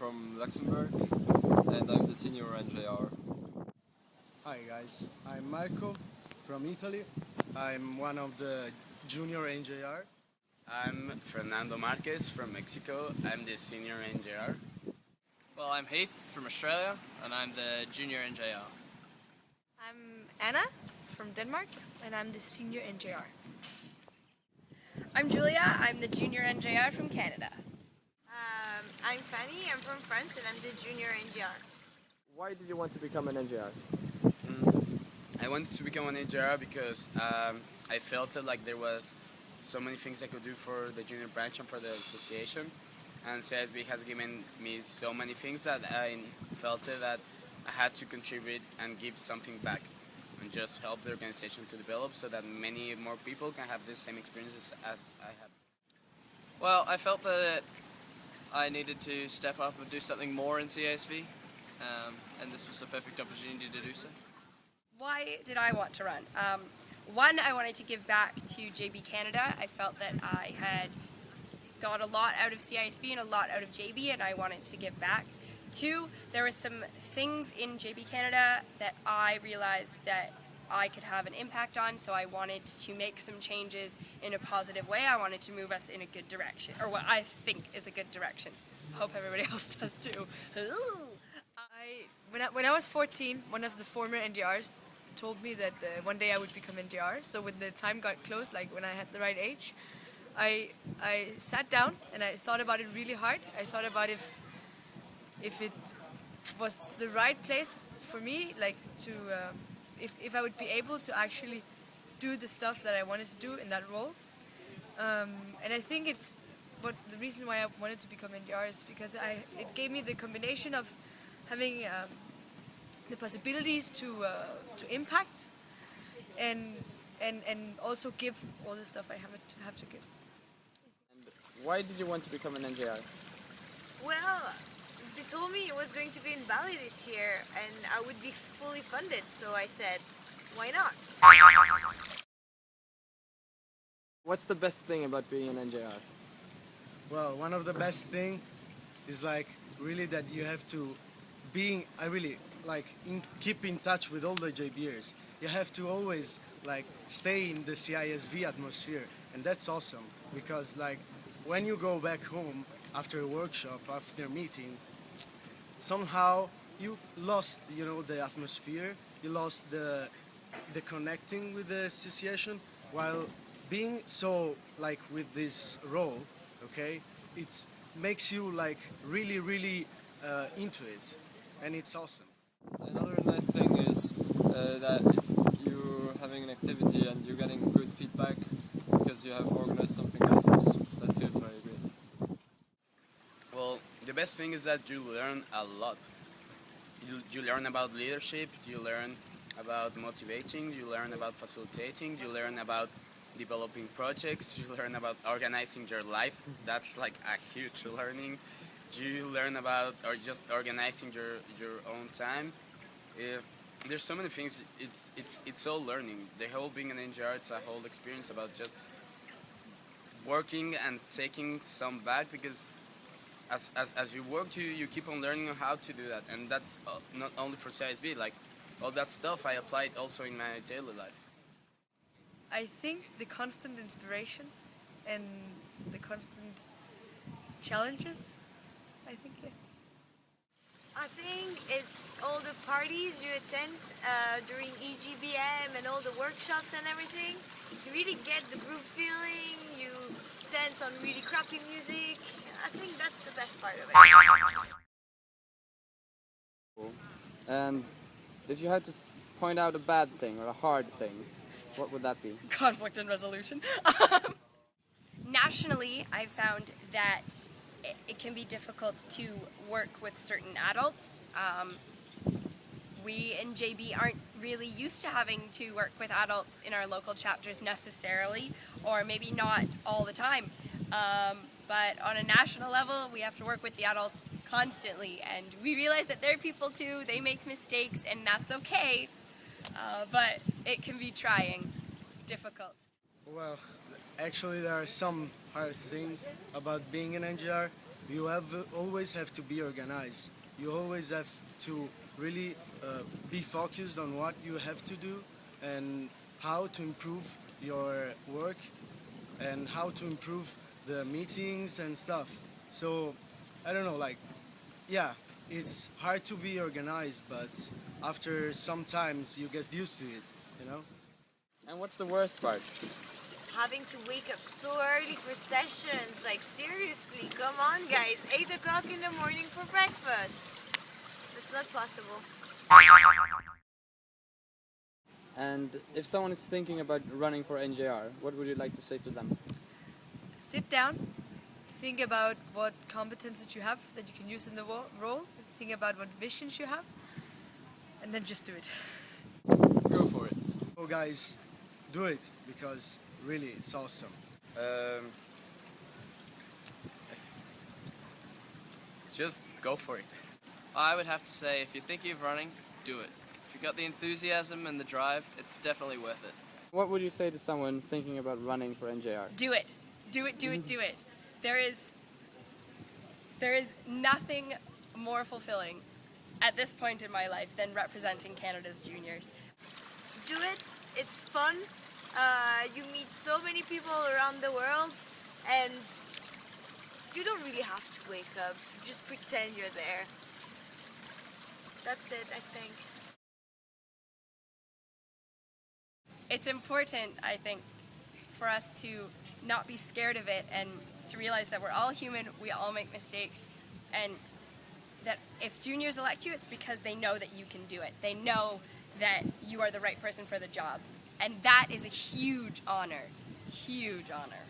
from Luxembourg and I'm the senior NJR. Hi guys, I'm Marco from Italy. I'm one of the junior NJR. I'm Fernando Marquez from Mexico. I'm the senior NJR. Well, I'm Heath from Australia and I'm the junior NJR. I'm Anna from Denmark and I'm the senior NJR. I'm Julia, I'm the junior NJR from Canada. I'm Fanny, I'm from France and I'm the junior NJR. Why did you want to become an NJR? I wanted to become an NJR because I felt like there was so many things I could do for the junior branch and for the association. And CISB has given me so many things that I felt that I had to contribute and give something back and just help the organization to develop so that many more people can have the same experiences as I had. Well, I felt that I needed to step up and do something more in CISV, and this was a perfect opportunity to do so. Why did I want to run? One, I wanted to give back to JB Canada. I felt that I had got a lot out of CISV and a lot out of JB, and I wanted to give back. Two, there were some things in JB Canada that I realized that I could have an impact on, so I wanted to make some changes in a positive way. I wanted to move us in a good direction, or what I think is a good direction. Hope everybody else does too. When I was 14, one of the former NJRs told me that one day I would become NJR. So when the time got close, like when I had the right age, I sat down and I thought about it really hard. I thought about if it was the right place for me, like to if I would be able to actually do the stuff that I wanted to do in that role. And I think but the reason why I wanted to become NJR is because it gave me the combination of having the possibilities to impact and also give all the stuff I have to give. And why did you want to become an NJR? Well, they told me it was going to be in Bali this year and I would be fully funded, so I said, why not? What's the best thing about being an NJR? Well, one of the best thing is like really that you have to keep in touch with all the JBers. You have to always like stay in the CISV atmosphere, and that's awesome because like when you go back home after a workshop, after a meeting, somehow you lost, the atmosphere. You lost the connecting with the association. While being so like with this role, okay, it makes you like really, really into it, and it's awesome. Another nice thing is that if you're having an activity and you're getting good feedback because you have organized something else, that feels very good. Well, the best thing is that you learn a lot. You learn about leadership, you learn about motivating, you learn about facilitating, you learn about developing projects, you learn about organizing your life. That's like a huge learning. You learn about just organizing your own time. There's so many things. It's all learning. The whole being an NJR, it's a whole experience about just working and taking some back, because as you work, you keep on learning how to do that, and that's not only for CISB. Like all that stuff, I applied also in my daily life. I think the constant inspiration and the constant challenges, I think, yeah. I think it's all the parties you attend during EGBM and all the workshops and everything. You really get the group feeling, you dance on really crappy music. I think that's the best part of it. And if you had to point out a bad thing or a hard thing, what would that be? Conflict and resolution. Nationally, I found that it can be difficult to work with certain adults. We in JB aren't really used to having to work with adults in our local chapters necessarily, or maybe not all the time. But on a national level, we have to work with the adults constantly, and we realize that they're people too. They make mistakes, and that's okay. But it can be trying, difficult. Well, actually there are some hard things about being an NJR. always have to be organized. You always have to really be focused on what you have to do and how to improve your work and how to improve the meetings and stuff. So I don't know, like, yeah, it's hard to be organized, but after some times you get used to it, you know? And what's the worst part? Having to wake up so early for sessions, like seriously, come on guys, 8 o'clock in the morning for breakfast. That's not possible. And if someone is thinking about running for NJR, what would you like to say to them? Sit down, think about what competences you have that you can use in the role, think about what visions you have, and then just do it. Go for it. So guys, do it because really it's awesome. Just go for it. I would have to say, if you're thinking of running, do it. If you've got the enthusiasm and the drive, it's definitely worth it. What would you say to someone thinking about running for NJR? Do it. Do it, do it, do it. There is nothing more fulfilling at this point in my life than representing Canada's juniors. Do it, it's fun. You meet so many people around the world and you don't really have to wake up. You just pretend you're there. That's it, I think. It's important, I think, for us to not be scared of it and to realize that we're all human, we all make mistakes, and that if juniors elect you, it's because they know that you can do it. They know that you are the right person for the job. And that is a huge honor. Huge honor.